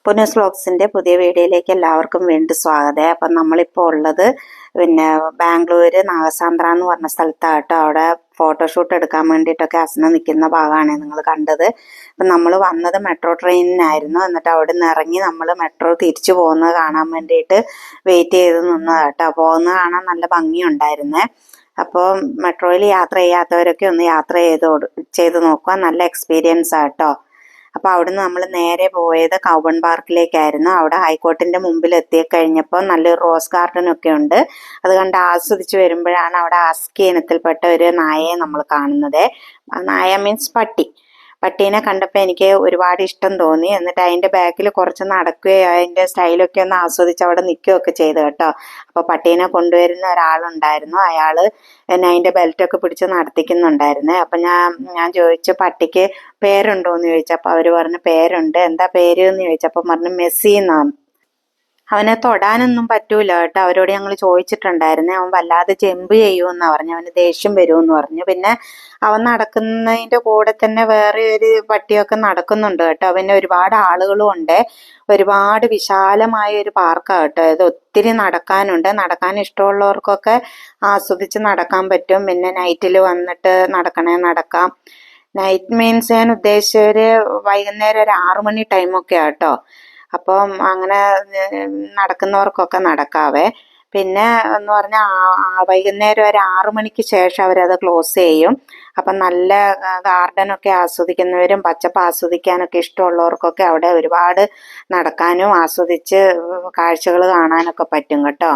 പുനൂസ് വ്ലോഗ്സിൻ്റെ പുതിയ വീഡിയോയിലേക്ക് എല്ലാവർക്കും വീണ്ടും സ്വാഗതം. അപ്പം നമ്മളിപ്പോൾ ഉള്ളത് ബാംഗ്ലൂർ നാഗസാന്ദ്ര എന്ന് പറഞ്ഞ സ്ഥലത്താണ് കേട്ടോ. അവിടെ ഫോട്ടോഷൂട്ട് എടുക്കാൻ വേണ്ടിയിട്ടൊക്കെ അസ്ന നിൽക്കുന്ന ഭാഗമാണ് നിങ്ങൾ കണ്ടത്. അപ്പം നമ്മൾ വന്നത് മെട്രോ ട്രെയിനിനായിരുന്നു. എന്നിട്ട് അവിടെ നിന്ന് ഇറങ്ങി നമ്മൾ മെട്രോ തിരിച്ചു പോകുന്നത് കാണാൻ വേണ്ടിയിട്ട് വെയിറ്റ് ചെയ്ത് നിന്നതാണ് കേട്ടോ. പോകുന്നത് കാണാൻ നല്ല ഭംഗിയുണ്ടായിരുന്നേ. അപ്പോൾ മെട്രോയിൽ യാത്ര ചെയ്യാത്തവരൊക്കെ ഒന്ന് യാത്ര ചെയ്ത് നോക്കുക. നല്ല എക്സ്പീരിയൻസ് ആട്ടോ. അപ്പോൾ അവിടുന്ന് നമ്മൾ നേരെ പോയത് കൗബൺ പാർക്കിലേക്കായിരുന്നു. അവിടെ ഹൈക്കോർട്ടിൻ്റെ മുമ്പിൽ എത്തിക്കഴിഞ്ഞപ്പോൾ നല്ലൊരു റോസ് ഗാർഡനൊക്കെ ഉണ്ട്. അത് കണ്ട് ആസ്വദിച്ച് വരുമ്പോഴാണ് അവിടെ ആസ്കി ഇനത്തിൽപ്പെട്ട ഒരു നായയെ നമ്മൾ കാണുന്നത്. നായ മീൻസ് പട്ടി. പട്ടീനെ കണ്ടപ്പോൾ എനിക്ക് ഒരുപാട് ഇഷ്ടം തോന്നി. എന്നിട്ട് അതിൻ്റെ ബാക്കിൽ കുറച്ച് നടക്കുകയോ അതിൻ്റെ സ്റ്റൈലൊക്കെ ഒന്ന് ആസ്വദിച്ച് അവിടെ നിൽക്കുകയൊക്കെ ചെയ്തു കേട്ടോ. അപ്പോൾ പട്ടീനെ കൊണ്ടുവരുന്ന ഒരാളുണ്ടായിരുന്നു. അയാൾ എന്നെ അതിൻ്റെ ബെൽറ്റൊക്കെ പിടിച്ച് നടത്തിക്കുന്നുണ്ടായിരുന്നേ. അപ്പം ഞാൻ ചോദിച്ചു പട്ടിക്ക് പേരുണ്ടോ എന്ന് ചോദിച്ചപ്പോൾ അവർ പറഞ്ഞു പേരുണ്ട്. എന്താ പേര് എന്ന് ചോദിച്ചപ്പോൾ പറഞ്ഞു മെസ്സി എന്നാണ്. അവനെ തൊടാനൊന്നും പറ്റൂല കേട്ടോ. അവരോട് ഞങ്ങൾ ചോദിച്ചിട്ടുണ്ടായിരുന്നേ. അവൻ വല്ലാതെ ജമ്പ് ചെയ്യുമെന്നാണ് പറഞ്ഞു. അവന് ദേഷ്യം വരുമെന്ന് പറഞ്ഞു. പിന്നെ അവൻ നടക്കുന്നതിൻ്റെ കൂടെ തന്നെ വേറെ ഒരു പട്ടിയൊക്കെ നടക്കുന്നുണ്ട് കേട്ടോ. പിന്നെ ഒരുപാട് ആളുകളും ഉണ്ട്. ഒരുപാട് വിശാലമായ ഒരു പാർക്കാണ് കേട്ടോ. ഇത് ഒത്തിരി നടക്കാനുണ്ട്. നടക്കാൻ ഇഷ്ടമുള്ളവർക്കൊക്കെ ആസ്വദിച്ച് നടക്കാൻ പറ്റും. പിന്നെ നൈറ്റിൽ വന്നിട്ട് നടക്കാം. നൈറ്റ് മീൻസ് ഞാൻ ഉദ്ദേശിച്ചൊരു വൈകുന്നേരം ഒരു 6 മണി ടൈമൊക്കെ ആട്ടോ. അപ്പം അങ്ങനെ നടക്കുന്നവർക്കൊക്കെ നടക്കാവേ. പിന്നെ എന്ന് പറഞ്ഞാൽ വൈകുന്നേരം ഒരു 6 മണിക്ക് ശേഷം അവരത് ക്ലോസ് ചെയ്യും. അപ്പം നല്ല ഗാർഡനൊക്കെ ആസ്വദിക്കുന്നവരും പച്ചപ്പ് ആസ്വദിക്കാനൊക്കെ ഇഷ്ടമുള്ളവർക്കൊക്കെ അവിടെ ഒരുപാട് നടക്കാനും ആസ്വദിച്ച് കാഴ്ചകൾ കാണാനൊക്കെ പറ്റും കേട്ടോ.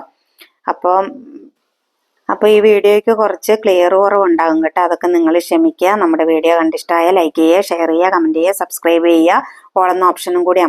അപ്പോൾ ഈ വീഡിയോയ്ക്ക് കുറച്ച് ക്ലിയർ കുറവുണ്ടാകും കേട്ടോ. അതൊക്കെ നിങ്ങൾ ക്ഷമിക്കുക. നമ്മുടെ വീഡിയോ കണ്ടിഷ്ടമായ ലൈക്ക് ചെയ്യുക, ഷെയർ ചെയ്യുക, കമൻറ്റ് ചെയ്യുക, സബ്സ്ക്രൈബ് ചെയ്യുക. ഓൾ എന്ന ഓപ്ഷനും കൂടി